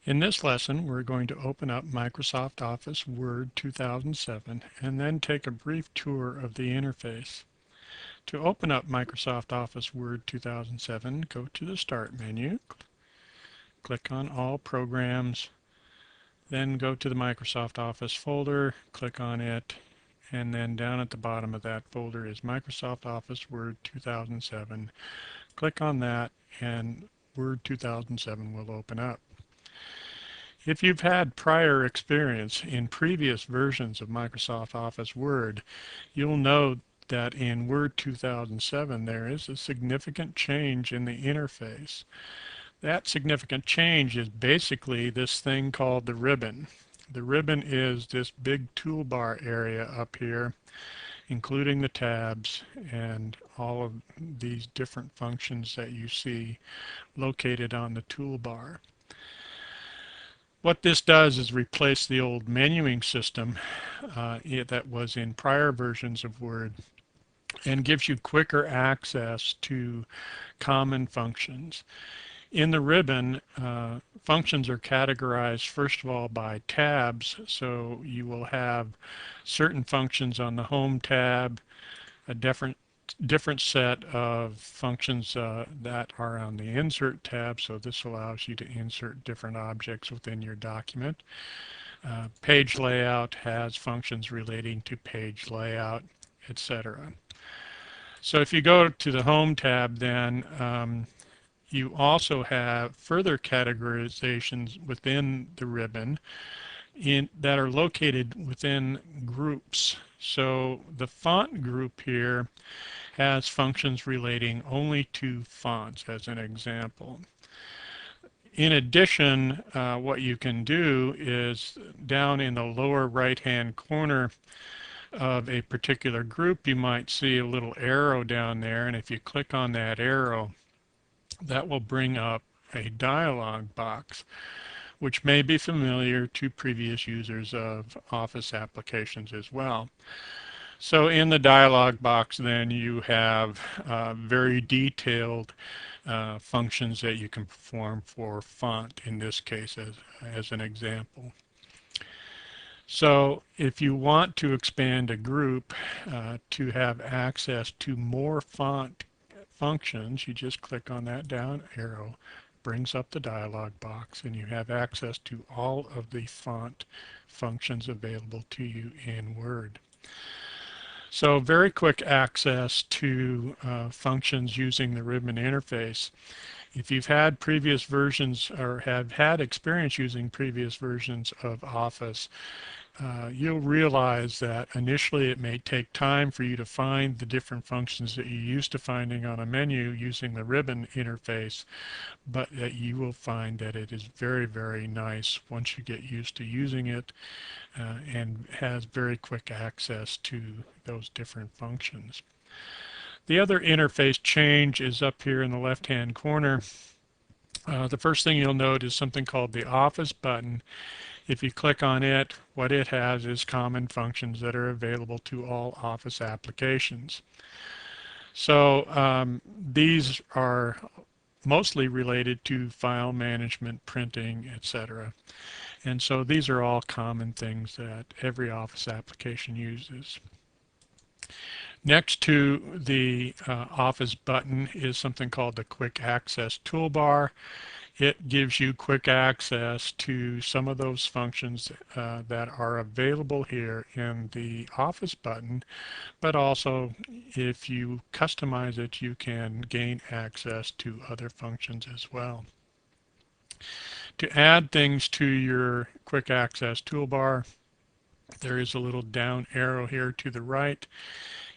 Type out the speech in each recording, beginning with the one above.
In this lesson, we're going to open up Microsoft Office Word 2007 and then take a brief tour of the interface. To open up Microsoft Office Word 2007, go to the Start menu, click on All Programs, then go to the Microsoft Office folder, click on it, and then down at the bottom of that folder is Microsoft Office Word 2007. Click on that and Word 2007 will open up. If you've had prior experience in previous versions of Microsoft Office Word, you'll know that in Word 2007 there is a significant change in the interface. That significant change is basically this thing called the ribbon. The ribbon is this big toolbar area up here, including the tabs and all of these different functions that you see located on the toolbar. What this does is replace the old menuing system that was in prior versions of Word and gives you quicker access to common functions. In the ribbon, functions are categorized first of all by tabs, so you will have certain functions on the Home tab, a different set of functions that are on the Insert tab, so this allows you to insert different objects within your document. Page layout has functions relating to page layout, etc. So if you go to the Home tab, then you also have further categorizations within the ribbon that are located within groups. So the font group here has functions relating only to fonts, as an example. In addition, what you can do is down in the lower right-hand corner of a particular group, you might see a little arrow down there, and if you click on that arrow, that will bring up a dialog box, which may be familiar to previous users of Office applications as well. So in the dialog box, then you have very detailed functions that you can perform for font, in this case as an example. So if you want to expand a group to have access to more font functions, you just click on that down arrow, brings up the dialog box, and you have access to all of the font functions available to you in Word. So very quick access to functions using the ribbon interface. If you've had previous versions or have had experience using previous versions of Office, you'll realize that initially it may take time for you to find the different functions that you're used to finding on a menu using the ribbon interface, but that you will find that it is very, very nice once you get used to using it and has very quick access to those different functions. The other interface change is up here in the left-hand corner. The first thing you'll note is something called the Office button. If you click on it, what it has is common functions that are available to all Office applications. So these are mostly related to file management, printing, etc. And so these are all common things that every Office application uses. Next to the Office button is something called the Quick Access Toolbar. It gives you quick access to some of those functions that are available here in the Office button, but also if you customize it, you can gain access to other functions as well. To add things to your quick access toolbar, there is a little down arrow here to the right.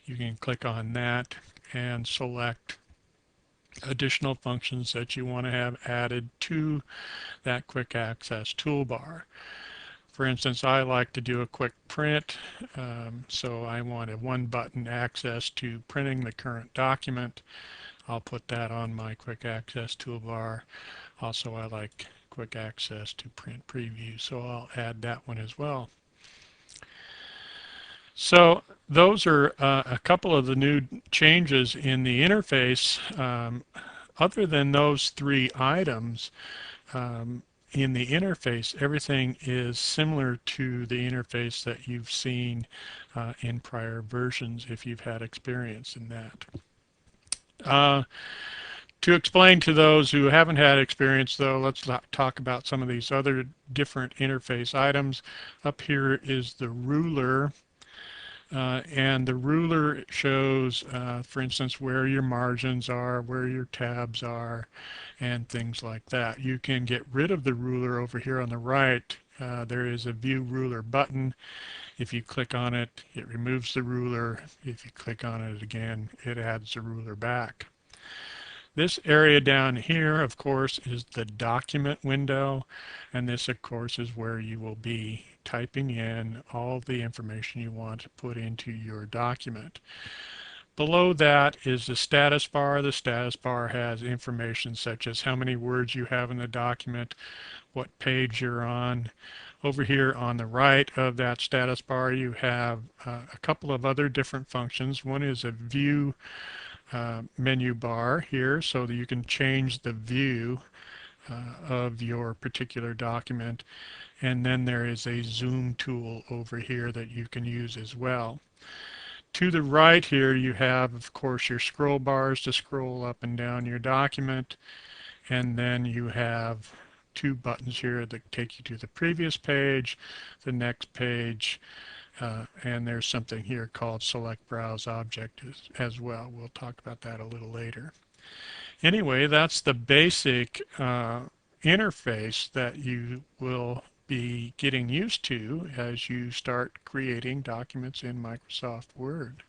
You can click on that and select additional functions that you want to have added to that quick access toolbar. For instance, I like to do a quick print, so I want a one button access to printing the current document. I'll put that on my quick access toolbar. Also, I like quick access to print preview, so I'll add that one as well. So those are a couple of the new changes in the interface. Other than those three items, in the interface, everything is similar to the interface that you've seen in prior versions if you've had experience in that. Uh, to explain to those who haven't had experience, though, let's talk about some of these other different interface items. Up here is the ruler. And the ruler shows, for instance, where your margins are, where your tabs are, and things like that. You can get rid of the ruler over here on the right. There is a View Ruler button. If you click on it, it removes the ruler. If you click on it again, it adds the ruler back. This area down here, of course, is the document window, and this, of course, is where you will be typing in all the information you want to put into your document. Below that is the status bar. The status bar has information such as how many words you have in the document, what page you're on. Over here on the right of that status bar, you have a couple of other different functions. One is a view menu bar here so that you can change the view of your particular document, and then there is a zoom tool over here that you can use as well. To the right here you have, of course, your scroll bars to scroll up and down your document, and then you have two buttons here that take you to the previous page, the next page, and there's something here called Select Browse Object as well. We'll talk about that a little later. Anyway, that's the basic interface that you will be getting used to as you start creating documents in Microsoft Word.